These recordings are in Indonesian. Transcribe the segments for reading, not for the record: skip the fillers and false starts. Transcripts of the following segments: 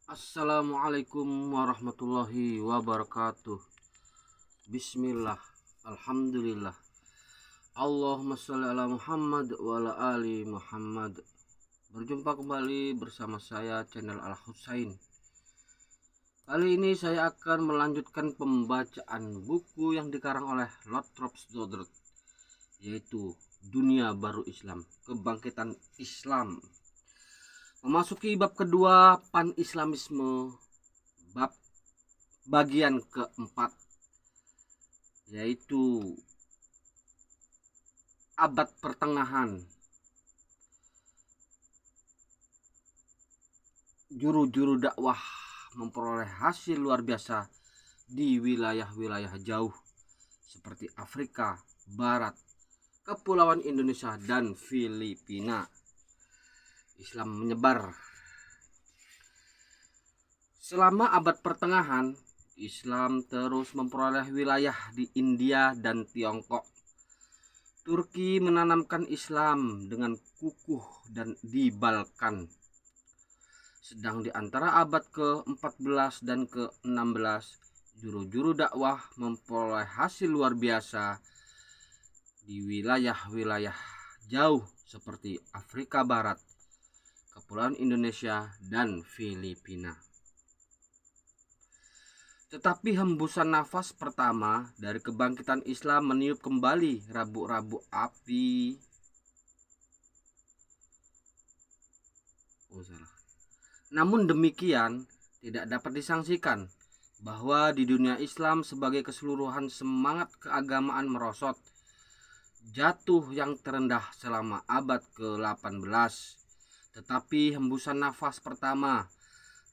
Assalamualaikum warahmatullahi wabarakatuh. Bismillah. Alhamdulillah. Allahumma sholli ala Muhammad wa ala ali Muhammad. Berjumpa kembali bersama saya channel Al Husain. Kali ini saya akan melanjutkan pembacaan buku yang dikarang oleh Lothrop Stoddard, yaitu Dunia Baru Islam, Kebangkitan Islam. Memasuki bab kedua, Pan-Islamisme, bab bagian keempat, yaitu abad pertengahan. Juru-juru dakwah memperoleh hasil luar biasa di wilayah-wilayah jauh seperti Afrika Barat, Kepulauan Indonesia, dan Filipina. Islam menyebar. Selama abad pertengahan, Islam terus memperoleh wilayah di India dan Tiongkok. Turki menanamkan Islam dengan kukuh dan di Balkan. Sedang di antara abad ke-14 dan ke-16, juru-juru dakwah memperoleh hasil luar biasa di wilayah-wilayah jauh seperti Afrika Barat, Kepulauan Indonesia, dan Filipina. Tetapi hembusan nafas pertama dari kebangkitan Islam meniup kembali rabuk-rabuk api. Namun demikian tidak dapat disangsikan bahwa di dunia Islam sebagai keseluruhan semangat keagamaan merosot, jatuh yang terendah selama abad ke-18. Tetapi hembusan nafas pertama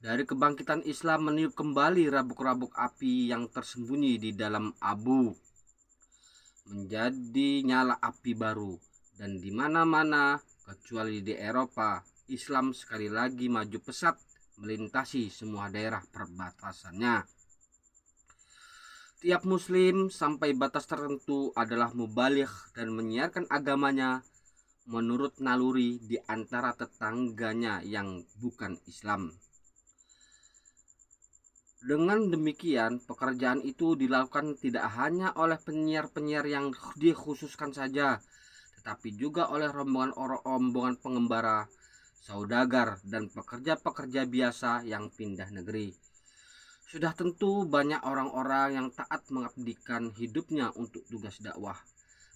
dari kebangkitan Islam meniup kembali rabuk-rabuk api yang tersembunyi di dalam abu, menjadi nyala api baru, dan di mana-mana kecuali di Eropa, Islam sekali lagi maju pesat melintasi semua daerah perbatasannya. Tiap muslim sampai batas tertentu adalah mubaligh dan menyiarkan agamanya menurut naluri di antara tetangganya yang bukan Islam. Dengan demikian, pekerjaan itu dilakukan tidak hanya oleh penyiar-penyiar yang dikhususkan saja, tetapi juga oleh rombongan pengembara, saudagar, dan pekerja-pekerja biasa yang pindah negeri. Sudah tentu banyak orang-orang yang taat mengabdikan hidupnya untuk tugas dakwah.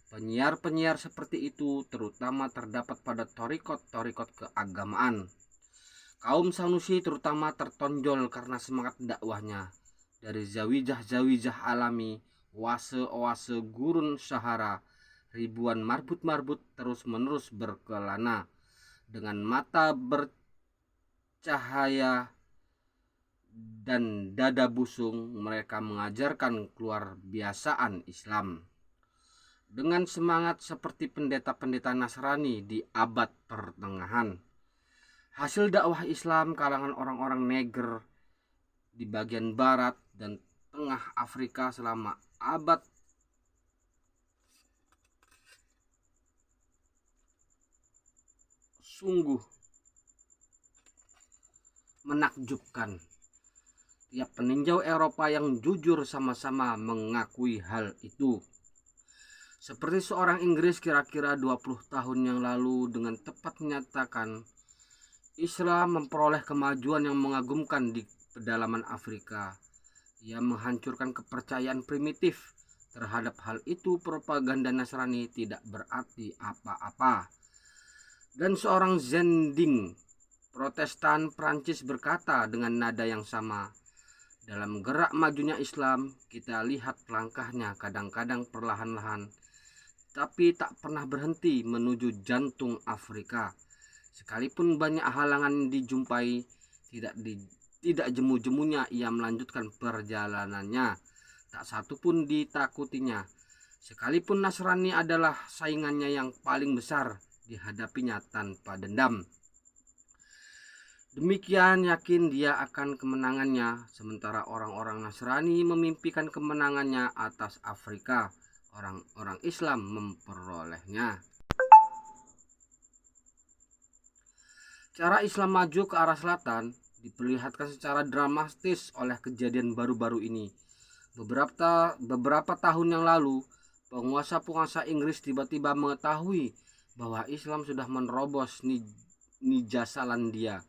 Penyiar-penyiar seperti itu terutama terdapat pada torikot-torikot keagamaan. Kaum Sanusi terutama tertonjol karena semangat dakwahnya. Dari zawijah-zawijah alami, oase-oase gurun Sahara, ribuan marbut-marbut terus-menerus berkelana. Dengan mata bercahaya dan dada busung, mereka mengajarkan keluar biasaan Islam. Dengan semangat seperti pendeta-pendeta Nasrani di abad pertengahan. Hasil dakwah Islam kalangan orang-orang Neger di bagian barat dan tengah Afrika selama abad sungguh menakjubkan. Tiap peninjau Eropa yang jujur sama-sama mengakui hal itu. Seperti seorang Inggris kira-kira 20 tahun yang lalu dengan tepat menyatakan, Islam memperoleh kemajuan yang mengagumkan di pedalaman Afrika. Ia menghancurkan kepercayaan primitif. Terhadap hal itu, propaganda Nasrani tidak berarti apa-apa. Dan seorang Zending Protestan Prancis berkata dengan nada yang sama, dalam gerak majunya Islam, kita lihat langkahnya kadang-kadang perlahan-lahan, tapi tak pernah berhenti menuju jantung Afrika. Sekalipun banyak halangan dijumpai, tidak jemu-jemunya ia melanjutkan perjalanannya. Tak satu pun ditakutinya. Sekalipun Nasrani adalah saingannya yang paling besar, dihadapinya tanpa dendam. Demikian yakin dia akan kemenangannya, sementara orang-orang Nasrani memimpikan kemenangannya atas Afrika. Orang-orang Islam memperolehnya. Cara Islam maju ke arah selatan diperlihatkan secara dramatis oleh kejadian baru-baru ini. Beberapa tahun yang lalu, penguasa-penguasa Inggris tiba-tiba mengetahui bahwa Islam sudah menerobos Nyasalandia.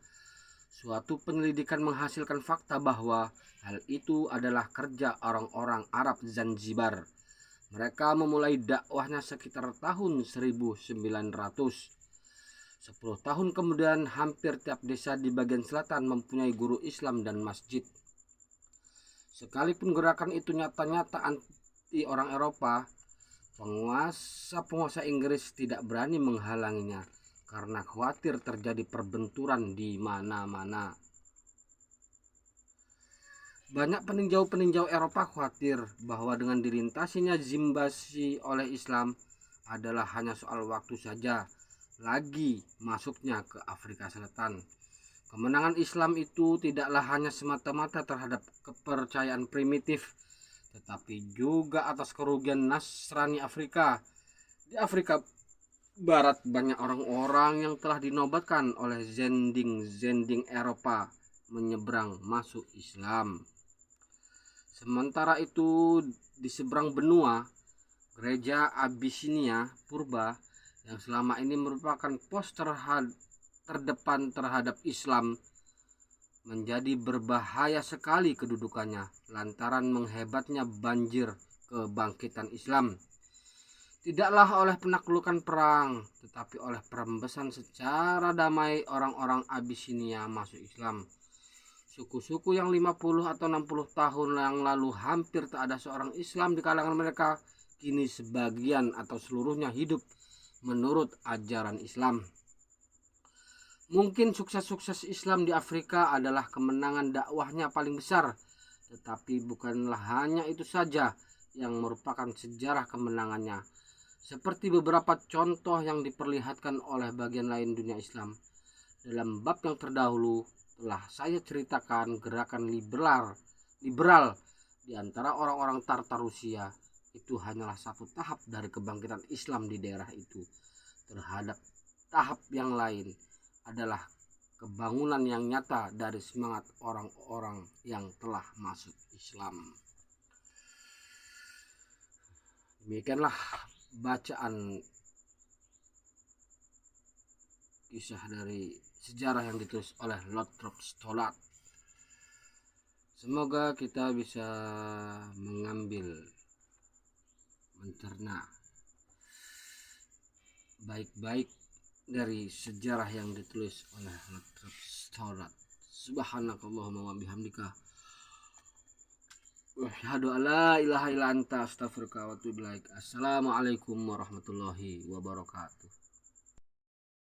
Suatu penyelidikan menghasilkan fakta bahwa hal itu adalah kerja orang-orang Arab Zanzibar. Mereka memulai dakwahnya sekitar tahun 1900. 10 tahun kemudian, hampir tiap desa di bagian selatan mempunyai guru Islam dan masjid. Sekalipun gerakan itu nyata-nyata anti orang Eropa, penguasa Inggris tidak berani menghalanginya karena khawatir terjadi perbenturan di mana-mana. Banyak peninjau-peninjau Eropa khawatir bahwa dengan dilintasinya Zimbabwe oleh Islam adalah hanya soal waktu saja lagi masuknya ke Afrika Selatan. Kemenangan Islam itu tidaklah hanya semata-mata terhadap kepercayaan primitif, tetapi juga atas kerugian Nasrani Afrika. Di Afrika Barat banyak orang-orang yang telah dinobatkan oleh zending Eropa menyeberang masuk Islam. Sementara itu di seberang benua, gereja Abyssinia Purba yang selama ini merupakan pos terdepan terhadap Islam menjadi berbahaya sekali kedudukannya lantaran menghebatnya banjir kebangkitan Islam. Tidaklah oleh penaklukan perang, tetapi oleh perembesan secara damai orang-orang Abyssinia masuk Islam. Suku-suku yang 50 atau 60 tahun yang lalu hampir tak ada seorang Islam di kalangan mereka, kini sebagian atau seluruhnya hidup menurut ajaran Islam. Mungkin sukses-sukses Islam di Afrika adalah kemenangan dakwahnya paling besar, tetapi bukanlah hanya itu saja yang merupakan sejarah kemenangannya. Seperti beberapa contoh yang diperlihatkan oleh bagian lain dunia Islam. Dalam bab yang terdahulu telah saya ceritakan gerakan liberal di antara orang-orang Tartar Rusia. Itu hanyalah satu tahap dari kebangkitan Islam di daerah itu. Terhadap tahap yang lain adalah kebangunan yang nyata dari semangat orang-orang yang telah masuk Islam. Demikianlah bacaan kisah dari sejarah yang ditulis oleh Lothrop Stoddard. Semoga kita bisa mencerna baik-baik dari sejarah yang ditulis oleh Lothrop Stoddard. Subhanakallahumma wa bihamdika wa asyhadu an la ilaha illa anta astaghfiruka wa atubu ilaik. Assalamualaikum warahmatullahi wabarakatuh.